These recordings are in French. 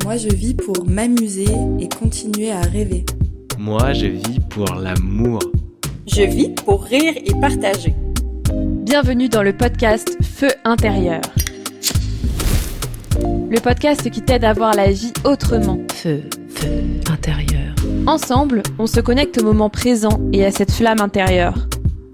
Moi, je vis pour m'amuser et continuer à rêver. Moi, je vis pour l'amour. Je vis pour rire et partager. Bienvenue dans le podcast Feu intérieur. Le podcast qui t'aide à voir la vie autrement. Feu intérieur. Ensemble, on se connecte au moment présent et à cette flamme intérieure.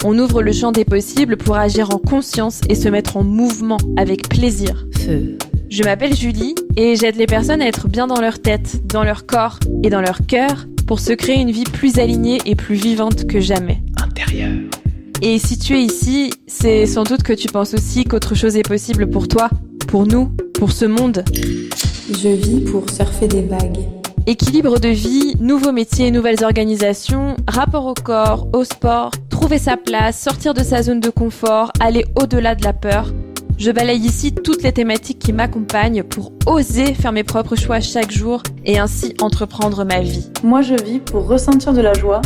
On ouvre le champ des possibles pour agir en conscience et se mettre en mouvement avec plaisir. Feu. Je m'appelle Julie et j'aide les personnes à être bien dans leur tête, dans leur corps et dans leur cœur pour se créer une vie plus alignée et plus vivante que jamais. Intérieur. Et si tu es ici, c'est sans doute que tu penses aussi qu'autre chose est possible pour toi, pour nous, pour ce monde. Je vis pour surfer des vagues. Équilibre de vie, nouveaux métiers, nouvelles organisations, rapport au corps, au sport, trouver sa place, sortir de sa zone de confort, aller au-delà de la peur. Je balaye ici toutes les thématiques qui m'accompagnent pour oser faire mes propres choix chaque jour et ainsi entreprendre ma vie. Moi, je vis pour ressentir de la joie.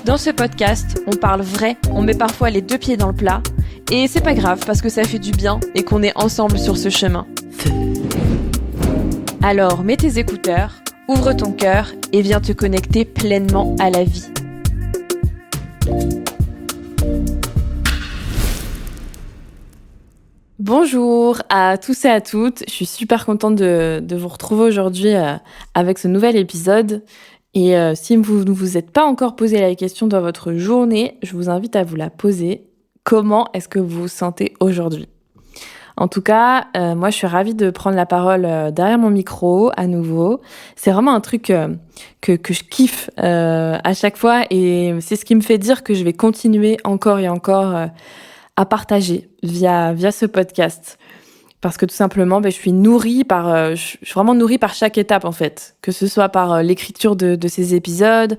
Dans ce podcast, on parle vrai, on met parfois les deux pieds dans le plat. Et c'est pas grave parce que ça fait du bien et qu'on est ensemble sur ce chemin. Feu. Alors mets tes écouteurs, ouvre ton cœur et viens te connecter pleinement à la vie. Bonjour à tous et à toutes, je suis super contente de vous retrouver aujourd'hui avec ce nouvel épisode. Et si vous ne vous êtes pas encore posé la question dans votre journée, je vous invite à vous la poser. Comment est-ce que vous vous sentez aujourd'hui ? En tout cas, moi je suis ravie de prendre la parole derrière mon micro à nouveau. C'est vraiment un truc que je kiffe à chaque fois et c'est ce qui me fait dire que je vais continuer encore et encore à partager via ce podcast. Parce que tout simplement, je suis vraiment nourrie par chaque étape en fait. Que ce soit par l'écriture de ces épisodes,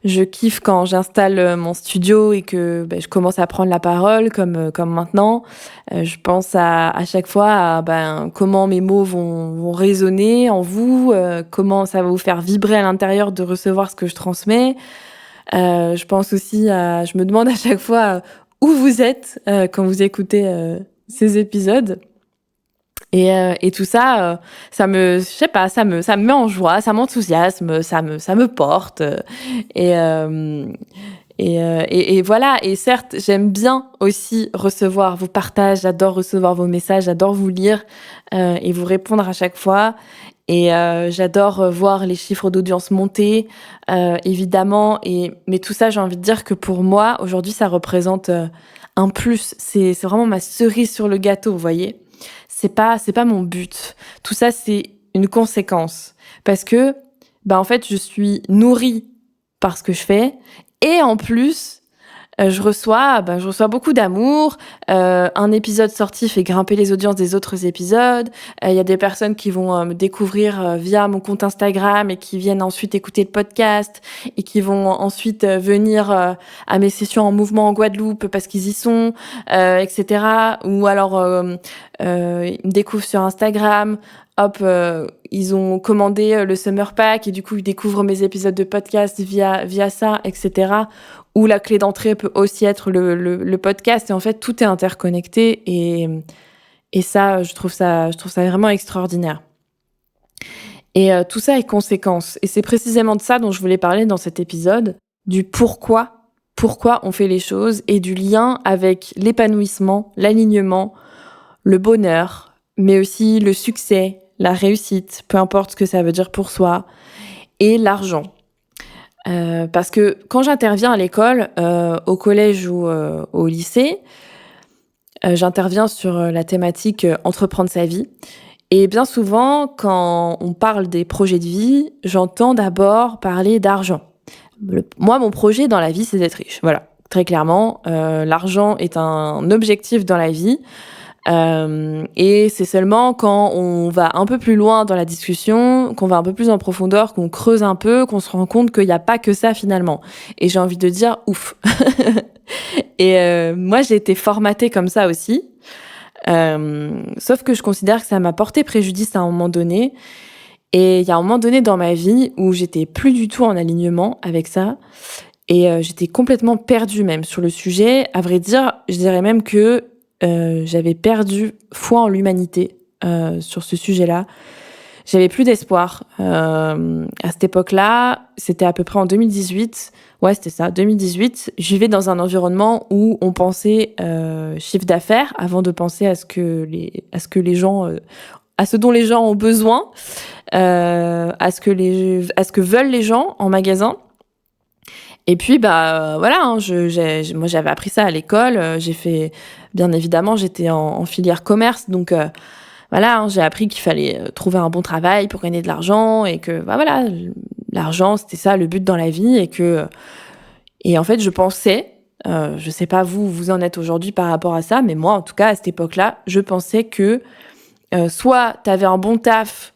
je kiffe quand j'installe mon studio et que je commence à prendre la parole comme maintenant. Je pense à chaque fois à comment mes mots vont résonner en vous, comment ça va vous faire vibrer à l'intérieur de recevoir ce que je transmets. Je pense aussi je me demande à chaque fois où vous êtes quand vous écoutez ces épisodes. Et tout ça, ça me met en joie, ça m'enthousiasme, ça me porte. Et voilà. Et certes, j'aime bien aussi recevoir vos partages, j'adore recevoir vos messages, j'adore vous lire et vous répondre à chaque fois. Et j'adore voir les chiffres d'audience monter, évidemment. Mais tout ça, j'ai envie de dire que pour moi, aujourd'hui, ça représente un plus. C'est vraiment ma cerise sur le gâteau, vous voyez. C'est pas mon but. Tout ça, c'est une conséquence. Parce que, en fait, je suis nourrie par ce que je fais. Et en plus, je reçois beaucoup d'amour. Un épisode sorti fait grimper les audiences des autres épisodes. Il y a des personnes qui vont me découvrir via mon compte Instagram et qui viennent ensuite écouter le podcast et qui vont ensuite venir à mes sessions en mouvement en Guadeloupe parce qu'ils y sont, etc. Ou alors ils me découvrent sur Instagram. Ils ont commandé le Summer Pack et du coup ils découvrent mes épisodes de podcast via ça, etc. Ou la clé d'entrée peut aussi être le podcast. Et en fait, tout est interconnecté et ça, je trouve ça vraiment extraordinaire. Et tout ça est conséquence. Et c'est précisément de ça dont je voulais parler dans cet épisode, du pourquoi on fait les choses et du lien avec l'épanouissement, l'alignement, le bonheur, mais aussi le succès, la réussite, peu importe ce que ça veut dire pour soi, et l'argent. Parce que quand j'interviens à l'école, au collège ou au lycée, j'interviens sur la thématique entreprendre sa vie. Et bien souvent, quand on parle des projets de vie, j'entends d'abord parler d'argent. Moi, mon projet dans la vie, c'est d'être riche. Voilà, très clairement, l'argent est un objectif dans la vie. Et c'est seulement quand on va un peu plus loin dans la discussion, qu'on va un peu plus en profondeur, qu'on creuse un peu, qu'on se rend compte qu'il n'y a pas que ça finalement. Et j'ai envie de dire ouf. Et moi j'ai été formatée comme ça aussi, sauf que je considère que ça m'a porté préjudice à un moment donné. Et il y a un moment donné dans ma vie où j'étais plus du tout en alignement avec ça. Et j'étais complètement perdue même sur le sujet. À vrai dire, je dirais même que j'avais perdu foi en l'humanité sur ce sujet-là. j'avais plus d'espoir. À cette époque-là, c'était à peu près en 2018. Ouais, c'était ça, 2018. Je vivais dans un environnement où on pensait chiffre d'affaires avant de penser à ce dont les gens ont besoin, à ce que veulent les gens en magasin. Et puis voilà, hein, moi j'avais appris ça à l'école. Bien évidemment, j'étais en filière commerce, donc voilà, hein, j'ai appris qu'il fallait trouver un bon travail pour gagner de l'argent et que voilà, l'argent c'était ça le but dans la vie et en fait je pensais, je sais pas vous en êtes aujourd'hui par rapport à ça, mais moi en tout cas à cette époque-là, je pensais que soit t'avais un bon taf,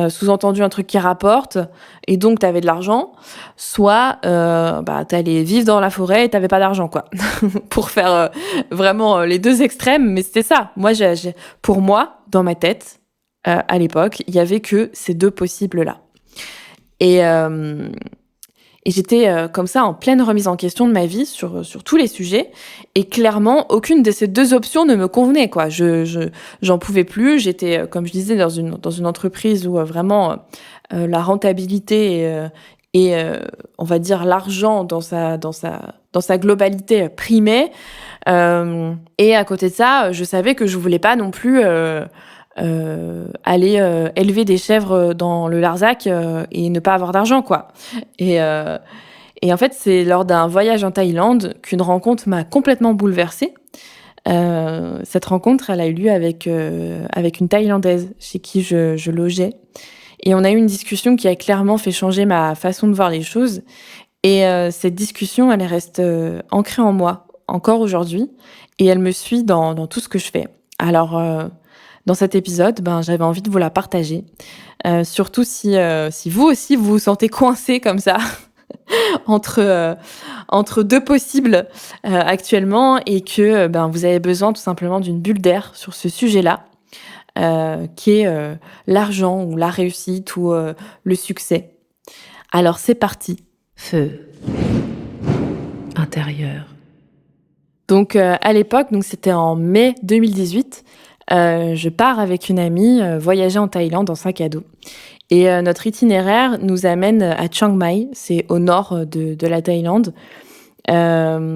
sous-entendu un truc qui rapporte, et donc t'avais de l'argent, soit t'allais vivre dans la forêt et t'avais pas d'argent, quoi. Pour faire vraiment les deux extrêmes, mais c'était ça. Moi, pour moi, dans ma tête, à l'époque, il y avait que ces deux possibles-là. Et j'étais comme ça en pleine remise en question de ma vie sur tous les sujets. Et clairement, aucune de ces deux options ne me convenait, quoi. J'en pouvais plus. J'étais, comme je disais, dans une entreprise où vraiment la rentabilité et on va dire l'argent dans sa globalité primait. Et à côté de ça, je savais que je voulais pas non plus aller élever des chèvres dans le Larzac et ne pas avoir d'argent, quoi. Et en fait, c'est lors d'un voyage en Thaïlande qu'une rencontre m'a complètement bouleversée. Cette rencontre, elle a eu lieu avec une Thaïlandaise chez qui je logeais. Et on a eu une discussion qui a clairement fait changer ma façon de voir les choses. Et cette discussion, elle reste ancrée en moi, encore aujourd'hui. Et elle me suit dans tout ce que je fais. Alors, dans cet épisode, j'avais envie de vous la partager. Surtout si vous aussi, vous vous sentez coincé comme ça, entre deux possibles actuellement, et que vous avez besoin tout simplement d'une bulle d'air sur ce sujet-là, qui est l'argent ou la réussite ou le succès. Alors c'est parti. Feu intérieur. Donc à l'époque, c'était en mai 2018, je pars avec une amie voyager en Thaïlande en sac à dos. Et notre itinéraire nous amène à Chiang Mai, c'est au nord de la Thaïlande,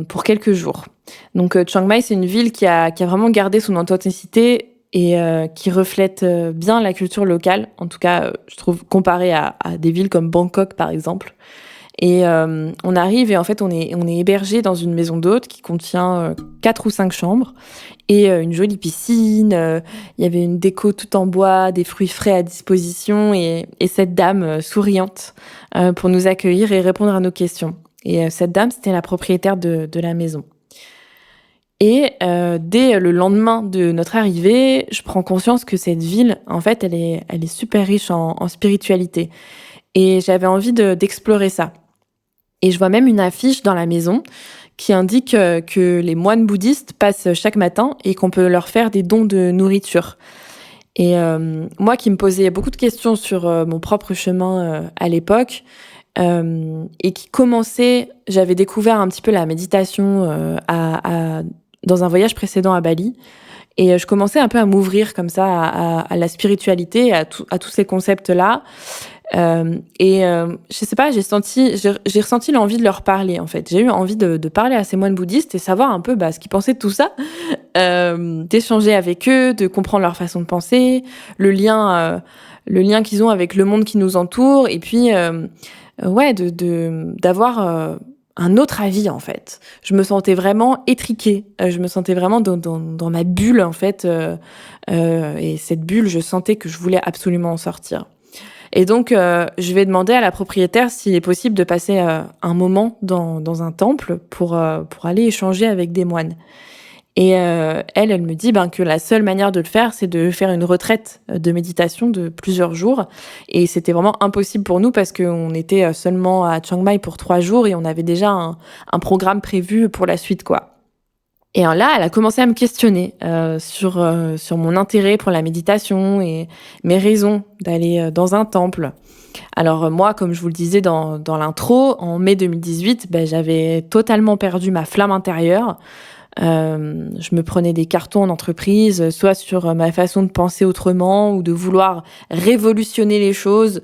pour quelques jours. Donc Chiang Mai, c'est une ville qui a vraiment gardé son authenticité et qui reflète bien la culture locale, en tout cas, je trouve, comparé à des villes comme Bangkok, par exemple. Et on arrive et en fait, on est hébergé dans une maison d'hôtes qui contient 4 ou 5 chambres et une jolie piscine. Il y avait une déco tout en bois, des fruits frais à disposition et cette dame souriante pour nous accueillir et répondre à nos questions. Et cette dame, c'était la propriétaire de la maison. Et dès le lendemain de notre arrivée, je prends conscience que cette ville, en fait, elle est super riche en spiritualité. Et j'avais envie d'explorer ça. Et je vois même une affiche dans la maison qui indique que les moines bouddhistes passent chaque matin et qu'on peut leur faire des dons de nourriture. Et moi qui me posais beaucoup de questions sur mon propre chemin à l'époque, et qui commençait, j'avais découvert un petit peu la méditation dans un voyage précédent à Bali. Et je commençais un peu à m'ouvrir comme ça à la spiritualité, à tous ces concepts-là. Je sais pas, j'ai ressenti l'envie de leur parler, en fait. J'ai eu envie de parler à ces moines bouddhistes et savoir un peu ce qu'ils pensaient de tout ça, d'échanger avec eux, de comprendre leur façon de penser, le lien qu'ils ont avec le monde qui nous entoure, et puis d'avoir un autre avis, en fait. Je me sentais vraiment étriquée, je me sentais vraiment dans ma bulle, en fait, et cette bulle, je sentais que je voulais absolument en sortir. Et donc, je vais demander à la propriétaire s'il est possible de passer un moment dans un temple pour aller échanger avec des moines. Et elle me dit que la seule manière de le faire, c'est de faire une retraite de méditation de plusieurs jours. Et c'était vraiment impossible pour nous parce qu'on était seulement à Chiang Mai pour 3 jours et on avait déjà un programme prévu pour la suite, quoi. Et là, elle a commencé à me questionner sur mon intérêt pour la méditation et mes raisons d'aller dans un temple. Alors moi, comme je vous le disais dans l'intro, en mai 2018, j'avais totalement perdu ma flamme intérieure. Je me prenais des cartons en entreprise, soit sur ma façon de penser autrement ou de vouloir révolutionner les choses,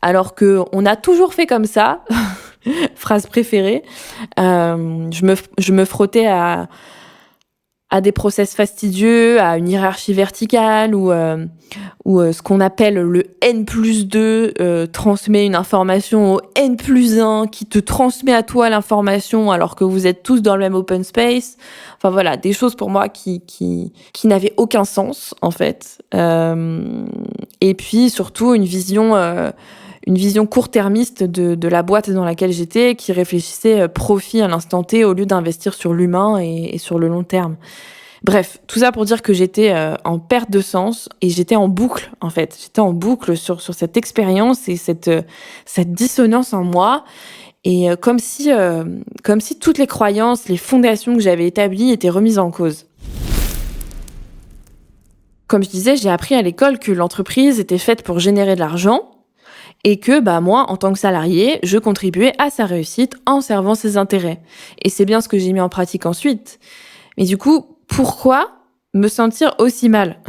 alors qu'on a toujours fait comme ça. Phrase préférée. Je me frottais à des process fastidieux, à une hiérarchie verticale ou ce qu'on appelle le N+2 transmet une information au N+1 qui te transmet à toi l'information alors que vous êtes tous dans le même open space. Enfin voilà, des choses pour moi qui n'avaient aucun sens en fait. Et puis surtout une vision court-termiste de la boîte dans laquelle j'étais, qui réfléchissait profit à l'instant T au lieu d'investir sur l'humain et sur le long terme. Bref, tout ça pour dire que j'étais en perte de sens et j'étais en boucle, en fait. J'étais en boucle sur cette expérience et cette dissonance en moi. Et comme si toutes les croyances, les fondations que j'avais établies étaient remises en cause. Comme je disais, j'ai appris à l'école que l'entreprise était faite pour générer de l'argent et que moi, en tant que salarié, je contribuais à sa réussite en servant ses intérêts. Et c'est bien ce que j'ai mis en pratique ensuite. Mais du coup, pourquoi me sentir aussi mal ?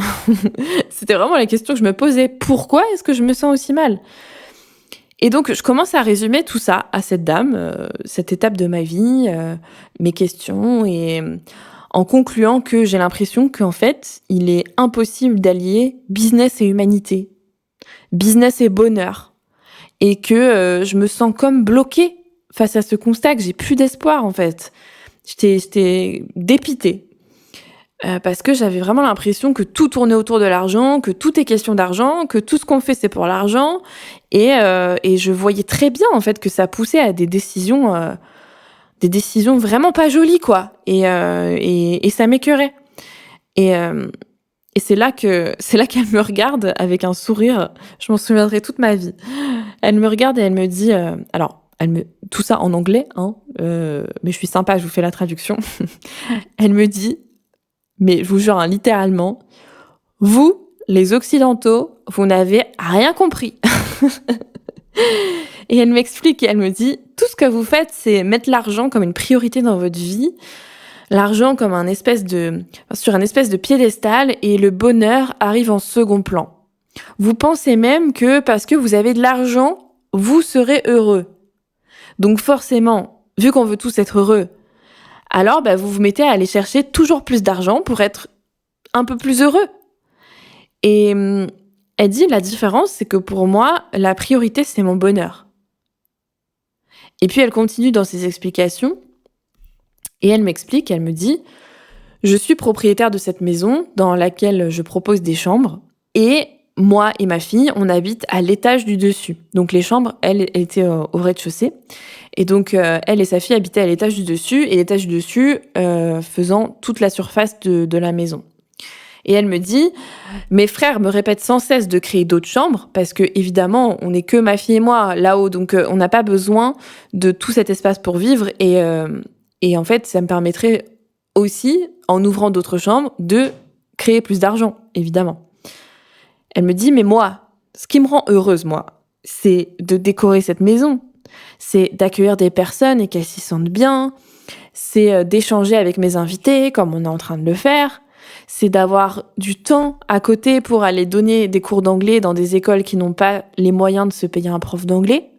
C'était vraiment la question que je me posais. Pourquoi est-ce que je me sens aussi mal ? Et donc, je commence à résumer tout ça à cette dame, cette étape de ma vie, mes questions, et en concluant que j'ai l'impression qu'en fait, il est impossible d'allier business et humanité, business et bonheur, et que je me sens comme bloquée face à ce constat, que j'ai plus d'espoir en fait. J'étais dépitée. Parce que j'avais vraiment l'impression que tout tournait autour de l'argent, que tout est question d'argent, que tout ce qu'on fait c'est pour l'argent, et je voyais très bien en fait que ça poussait à des décisions vraiment pas jolies quoi, et ça m'écœurait. Et c'est là qu'elle me regarde avec un sourire, je m'en souviendrai toute ma vie. Elle me regarde et elle me dit, tout ça en anglais, mais je suis sympa, je vous fais la traduction. Elle me dit, mais je vous jure, littéralement, vous, les Occidentaux, vous n'avez rien compris. Et elle m'explique et elle me dit, tout ce que vous faites, c'est mettre l'argent comme une priorité dans votre vie, l'argent comme sur un espèce de piédestal, et le bonheur arrive en second plan. Vous pensez même que parce que vous avez de l'argent, vous serez heureux. Donc forcément, vu qu'on veut tous être heureux, alors vous vous mettez à aller chercher toujours plus d'argent pour être un peu plus heureux. Et elle dit, la différence, c'est que pour moi, la priorité, c'est mon bonheur. Et puis elle continue dans ses explications, et elle m'explique, elle me dit, je suis propriétaire de cette maison dans laquelle je propose des chambres, et moi et ma fille, on habite à l'étage du dessus. Donc les chambres, elles étaient au rez-de-chaussée. Et donc, elle et sa fille habitaient à l'étage du dessus, et l'étage du dessus faisant toute la surface de la maison. Et elle me dit, mes frères me répètent sans cesse de créer d'autres chambres, parce que évidemment, on n'est que ma fille et moi là-haut, donc on n'a pas besoin de tout cet espace pour vivre. Et en fait, ça me permettrait aussi, en ouvrant d'autres chambres, de créer plus d'argent, évidemment. Elle me dit, mais moi, ce qui me rend heureuse, moi, c'est de décorer cette maison. C'est d'accueillir des personnes et qu'elles s'y sentent bien. C'est d'échanger avec mes invités, comme on est en train de le faire. C'est d'avoir du temps à côté pour aller donner des cours d'anglais dans des écoles qui n'ont pas les moyens de se payer un prof d'anglais.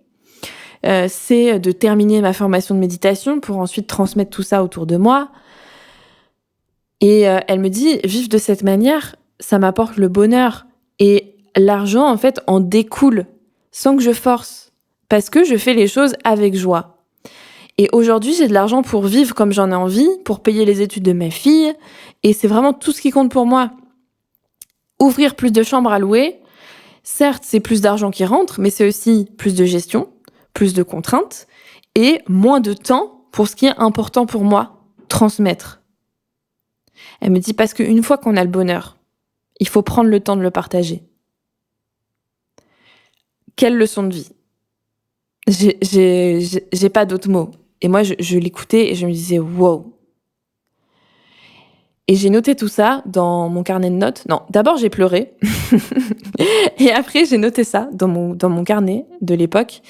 C'est de terminer ma formation de méditation pour ensuite transmettre tout ça autour de moi. Et elle me dit, vivre de cette manière, ça m'apporte le bonheur. Et l'argent, en fait, en découle sans que je force, parce que je fais les choses avec joie. Et aujourd'hui, j'ai de l'argent pour vivre comme j'en ai envie, pour payer les études de ma fille, et c'est vraiment tout ce qui compte pour moi. Ouvrir plus de chambres à louer, certes, c'est plus d'argent qui rentre, mais c'est aussi plus de gestion, plus de contraintes, et moins de temps pour ce qui est important pour moi, transmettre. Elle me dit, parce qu'une fois qu'on a le bonheur, il faut prendre le temps de le partager. Quelle leçon de vie. J'ai pas d'autres mots. Et moi, je l'écoutais et je me disais, wow. Et j'ai noté tout ça dans mon carnet de notes. Non, d'abord, j'ai pleuré. Et après, j'ai noté ça dans mon carnet de l'époque.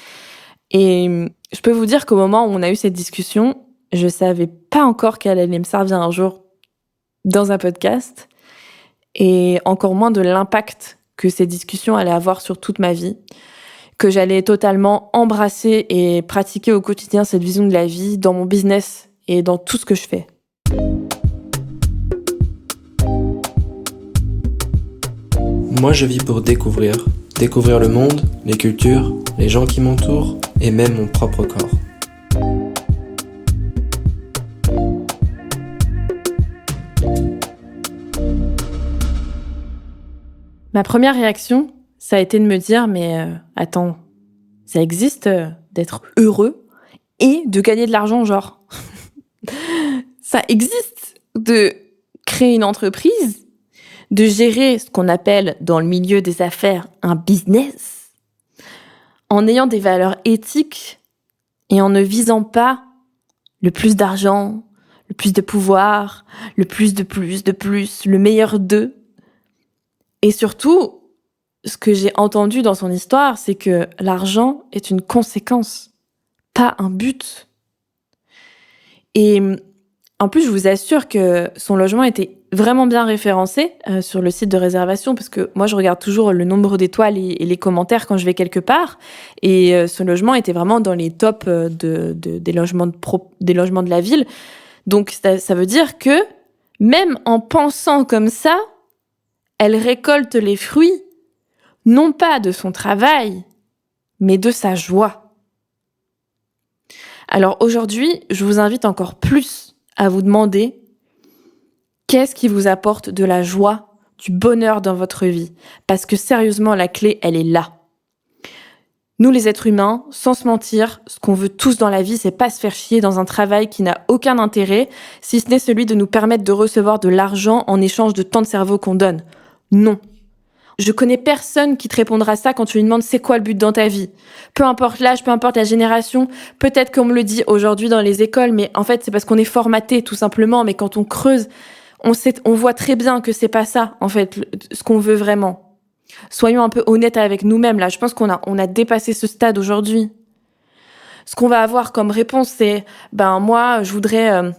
Et je peux vous dire qu'au moment où on a eu cette discussion, je savais pas encore qu'elle allait me servir un jour dans un podcast, et encore moins de l'impact que ces discussions allaient avoir sur toute ma vie, que j'allais totalement embrasser et pratiquer au quotidien cette vision de la vie dans mon business et dans tout ce que je fais. Moi, je vis pour découvrir le monde, les cultures, les gens qui m'entourent et même mon propre corps. Ma première réaction, ça a été de me dire, mais attends, ça existe d'être heureux et de gagner de l'argent, genre. Ça existe de créer une entreprise, de gérer ce qu'on appelle dans le milieu des affaires un business, en ayant des valeurs éthiques et en ne visant pas le plus d'argent, le plus de pouvoir, le plus, le meilleur d'eux. Et surtout, ce que j'ai entendu dans son histoire, c'est que l'argent est une conséquence, pas un but. Et en plus, je vous assure que son logement était vraiment bien référencé sur le site de réservation, parce que moi, je regarde toujours le nombre d'étoiles et les commentaires quand je vais quelque part. Et son logement était vraiment dans les tops des logements de la ville. Donc, ça veut dire que même en pensant comme ça, elle récolte les fruits, non pas de son travail, mais de sa joie. Alors aujourd'hui, je vous invite encore plus à vous demander qu'est-ce qui vous apporte de la joie, du bonheur dans votre vie. Parce que sérieusement, la clé, elle est là. Nous, les êtres humains, sans se mentir, ce qu'on veut tous dans la vie, c'est pas se faire chier dans un travail qui n'a aucun intérêt, si ce n'est celui de nous permettre de recevoir de l'argent en échange de temps de cerveau qu'on donne. Non. Je connais personne qui te répondra ça quand tu lui demandes c'est quoi le but dans ta vie. Peu importe l'âge, peu importe la génération, peut-être qu'on me le dit aujourd'hui dans les écoles, mais en fait c'est parce qu'on est formaté tout simplement, mais quand on creuse, on voit très bien que c'est pas ça, en fait, ce qu'on veut vraiment. Soyons un peu honnêtes avec nous-mêmes, là. Je pense qu'on a dépassé ce stade aujourd'hui. Ce qu'on va avoir comme réponse, c'est, moi, je voudrais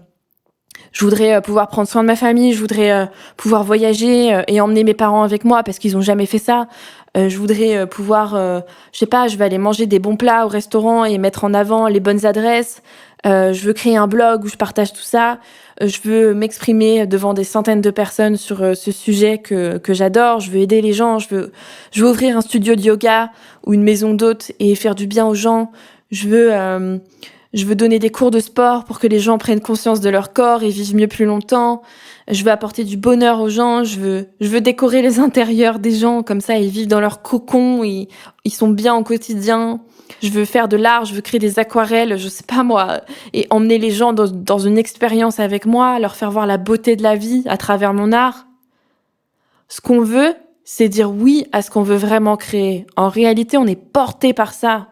pouvoir prendre soin de ma famille, je voudrais pouvoir voyager et emmener mes parents avec moi parce qu'ils ont jamais fait ça. Je voudrais pouvoir, je vais aller manger des bons plats au restaurant et mettre en avant les bonnes adresses. Je veux créer un blog où je partage tout ça. Je veux m'exprimer devant des centaines de personnes sur ce sujet que j'adore. Je veux aider les gens. Je veux ouvrir un studio de yoga ou une maison d'hôtes et faire du bien aux gens. Je veux donner des cours de sport pour que les gens prennent conscience de leur corps et vivent mieux plus longtemps. Je veux apporter du bonheur aux gens. Je veux décorer les intérieurs des gens. Comme ça, ils vivent dans leur cocon. Ils sont bien au quotidien. Je veux faire de l'art. Je veux créer des aquarelles, je sais pas moi. Et emmener les gens dans une expérience avec moi. Leur faire voir la beauté de la vie à travers mon art. Ce qu'on veut, c'est dire oui à ce qu'on veut vraiment créer. En réalité, on est porté par ça.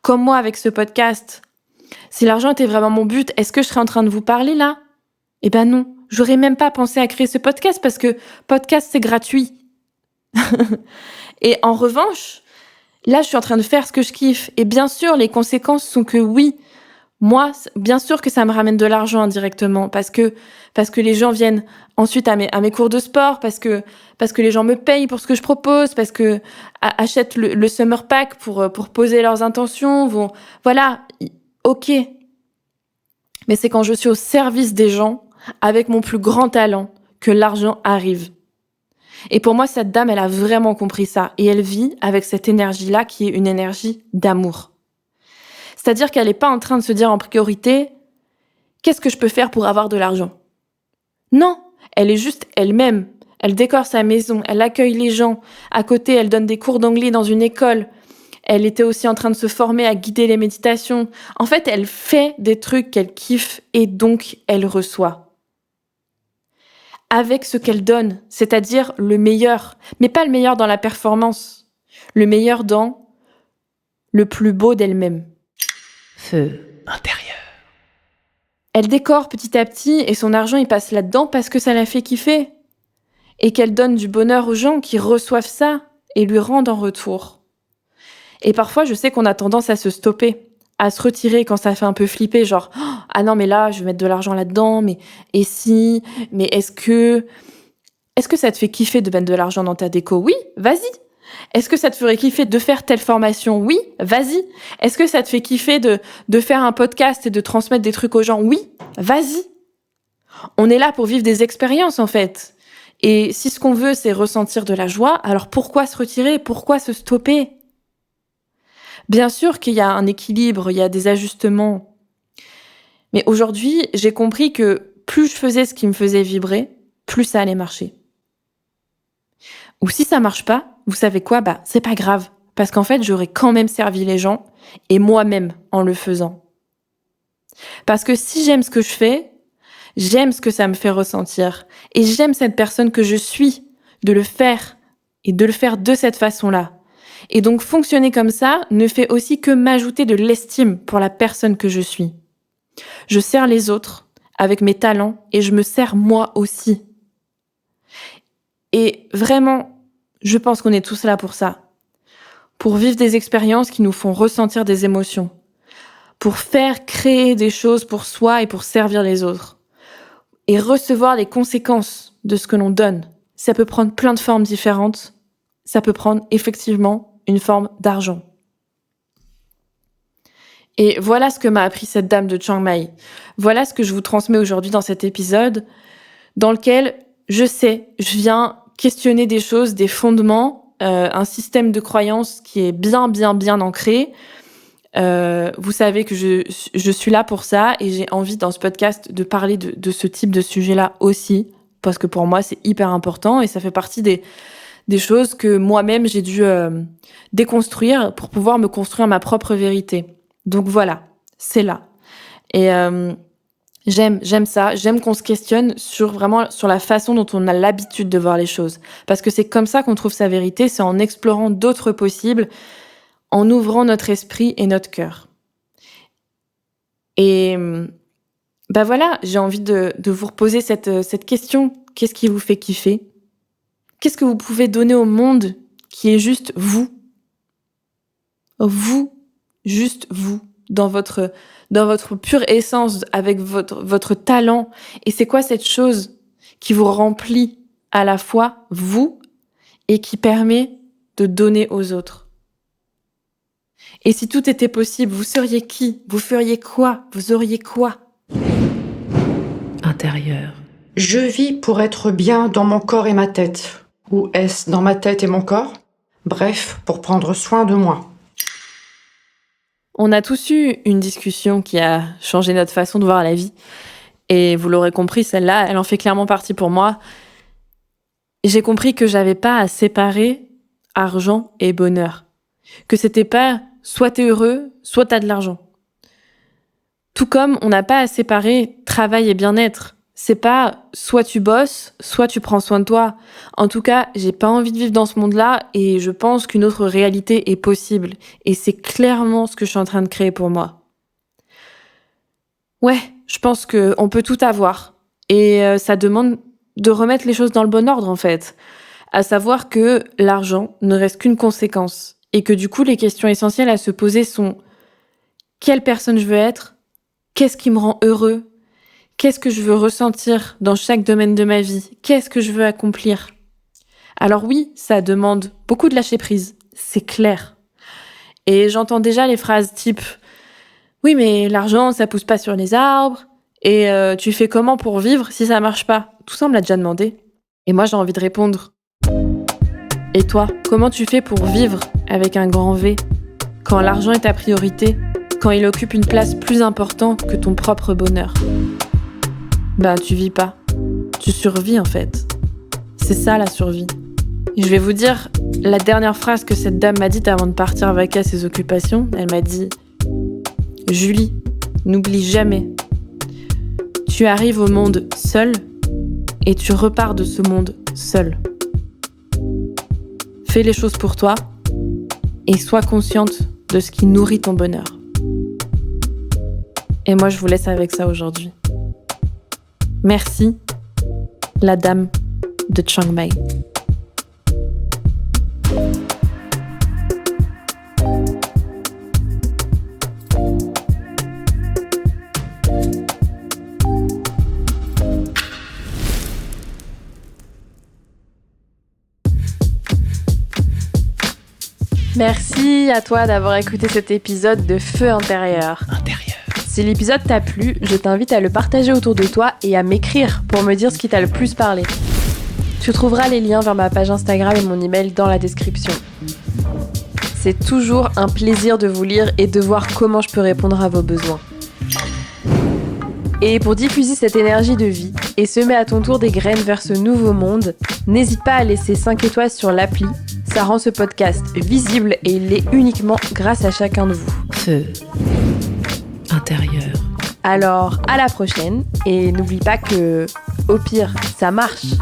Comme moi avec ce podcast. Si l'argent était vraiment mon but, est-ce que je serais en train de vous parler là ? Eh ben non, j'aurais même pas pensé à créer ce podcast parce que podcast c'est gratuit. Et en revanche, là je suis en train de faire ce que je kiffe. Et bien sûr, les conséquences sont que oui, moi, bien sûr que ça me ramène de l'argent indirectement parce que les gens viennent ensuite à mes cours de sport, parce que les gens me payent pour ce que je propose, parce que achètent le summer pack pour poser leurs intentions, voilà. Ok, mais c'est quand je suis au service des gens, avec mon plus grand talent, que l'argent arrive. Et pour moi, cette dame, elle a vraiment compris ça. Et elle vit avec cette énergie-là qui est une énergie d'amour. C'est-à-dire qu'elle n'est pas en train de se dire en priorité « Qu'est-ce que je peux faire pour avoir de l'argent ?» Non, elle est juste elle-même. Elle décore sa maison, elle accueille les gens. À côté, elle donne des cours d'anglais dans une école. Elle était aussi en train de se former à guider les méditations. En fait, elle fait des trucs qu'elle kiffe et donc elle reçoit. Avec ce qu'elle donne, c'est-à-dire le meilleur, mais pas le meilleur dans la performance, le meilleur dans le plus beau d'elle-même. Feu intérieur. Elle décore petit à petit et son argent il passe là-dedans parce que ça la fait kiffer. Et qu'elle donne du bonheur aux gens qui reçoivent ça et lui rendent en retour. Et parfois, je sais qu'on a tendance à se stopper, à se retirer quand ça fait un peu flipper, genre « ah non mais là je vais mettre de l'argent là-dedans, mais et si, mais est-ce que ça te fait kiffer de mettre de l'argent dans ta déco? Oui, vas-y. Est-ce que ça te ferait kiffer de faire telle formation? Oui, vas-y. Est-ce que ça te fait kiffer de faire un podcast et de transmettre des trucs aux gens? Oui, vas-y. On est là pour vivre des expériences, en fait. Et si ce qu'on veut, c'est ressentir de la joie, alors pourquoi se retirer? Pourquoi se stopper? Bien sûr qu'il y a un équilibre, il y a des ajustements. Mais aujourd'hui, j'ai compris que plus je faisais ce qui me faisait vibrer, plus ça allait marcher. Ou si ça marche pas, vous savez quoi? C'est pas grave. Parce qu'en fait, j'aurais quand même servi les gens et moi-même en le faisant. Parce que si j'aime ce que je fais, j'aime ce que ça me fait ressentir. Et j'aime cette personne que je suis, de le faire et de le faire de cette façon-là. Et donc, fonctionner comme ça ne fait aussi que m'ajouter de l'estime pour la personne que je suis. Je sers les autres avec mes talents et je me sers moi aussi. Et vraiment, je pense qu'on est tous là pour ça. Pour vivre des expériences qui nous font ressentir des émotions. Pour faire créer des choses pour soi et pour servir les autres. Et recevoir les conséquences de ce que l'on donne. Ça peut prendre plein de formes différentes. Ça peut prendre effectivement une forme d'argent. Et voilà ce que m'a appris cette dame de Chiang Mai. Voilà ce que je vous transmets aujourd'hui dans cet épisode, dans lequel je viens questionner des choses, des fondements, un système de croyance qui est bien ancré. Vous savez que je suis là pour ça et j'ai envie dans ce podcast de parler de ce type de sujet-là aussi, parce que pour moi c'est hyper important et ça fait partie des choses que moi-même j'ai dû déconstruire pour pouvoir me construire ma propre vérité. Donc voilà, c'est là. Et j'aime ça, j'aime qu'on se questionne sur la façon dont on a l'habitude de voir les choses. Parce que c'est comme ça qu'on trouve sa vérité, c'est en explorant d'autres possibles, en ouvrant notre esprit et notre cœur. Et voilà, j'ai envie de vous reposer cette question. Qu'est-ce qui vous fait kiffer? Qu'est-ce que vous pouvez donner au monde qui est juste vous? Vous, juste vous, dans votre pure essence, avec votre talent. Et c'est quoi cette chose qui vous remplit à la fois vous et qui permet de donner aux autres? Et si tout était possible, vous seriez qui? Vous feriez quoi? Vous auriez quoi? Intérieur. Je vis pour être bien dans mon corps et ma tête. Ou est-ce dans ma tête et mon corps? Bref, pour prendre soin de moi. On a tous eu une discussion qui a changé notre façon de voir la vie. Et vous l'aurez compris, celle-là, elle en fait clairement partie pour moi. J'ai compris que j'avais pas à séparer argent et bonheur. Que c'était pas soit t'es heureux, soit t'as de l'argent. Tout comme on n'a pas à séparer travail et bien-être. C'est pas soit tu bosses, soit tu prends soin de toi. En tout cas, j'ai pas envie de vivre dans ce monde-là et je pense qu'une autre réalité est possible. Et c'est clairement ce que je suis en train de créer pour moi. Ouais, je pense qu'on peut tout avoir. Et ça demande de remettre les choses dans le bon ordre, en fait. À savoir que l'argent ne reste qu'une conséquence. Et que du coup, les questions essentielles à se poser sont: quelle personne je veux être? Qu'est-ce qui me rend heureux? Qu'est-ce que je veux ressentir dans chaque domaine de ma vie? Qu'est-ce que je veux accomplir? Alors oui, ça demande beaucoup de lâcher prise, c'est clair. Et j'entends déjà les phrases type « Oui, mais l'argent, ça pousse pas sur les arbres. Et tu fais comment pour vivre si ça marche pas ?» Tout ça, on me l'a déjà demandé. Et moi, j'ai envie de répondre « Et toi, comment tu fais pour vivre avec un grand V quand l'argent est ta priorité, quand il occupe une place plus importante que ton propre bonheur ?» Tu vis pas. Tu survis, en fait. C'est ça, la survie. Et je vais vous dire la dernière phrase que cette dame m'a dite avant de partir vaquer à ses occupations. Elle m'a dit « Julie, n'oublie jamais. Tu arrives au monde seule et tu repars de ce monde seule. Fais les choses pour toi et sois consciente de ce qui nourrit ton bonheur. » Et moi, je vous laisse avec ça aujourd'hui. Merci, la dame de Chiang Mai. Merci à toi d'avoir écouté cet épisode de Feu intérieur. Si l'épisode t'a plu, je t'invite à le partager autour de toi et à m'écrire pour me dire ce qui t'a le plus parlé. Tu trouveras les liens vers ma page Instagram et mon email dans la description. C'est toujours un plaisir de vous lire et de voir comment je peux répondre à vos besoins. Et pour diffuser cette énergie de vie et semer à ton tour des graines vers ce nouveau monde, n'hésite pas à laisser 5 étoiles sur l'appli. Ça rend ce podcast visible et il l'est uniquement grâce à chacun de vous. Feu intérieur. Alors, à la prochaine et n'oublie pas que, au pire, ça marche.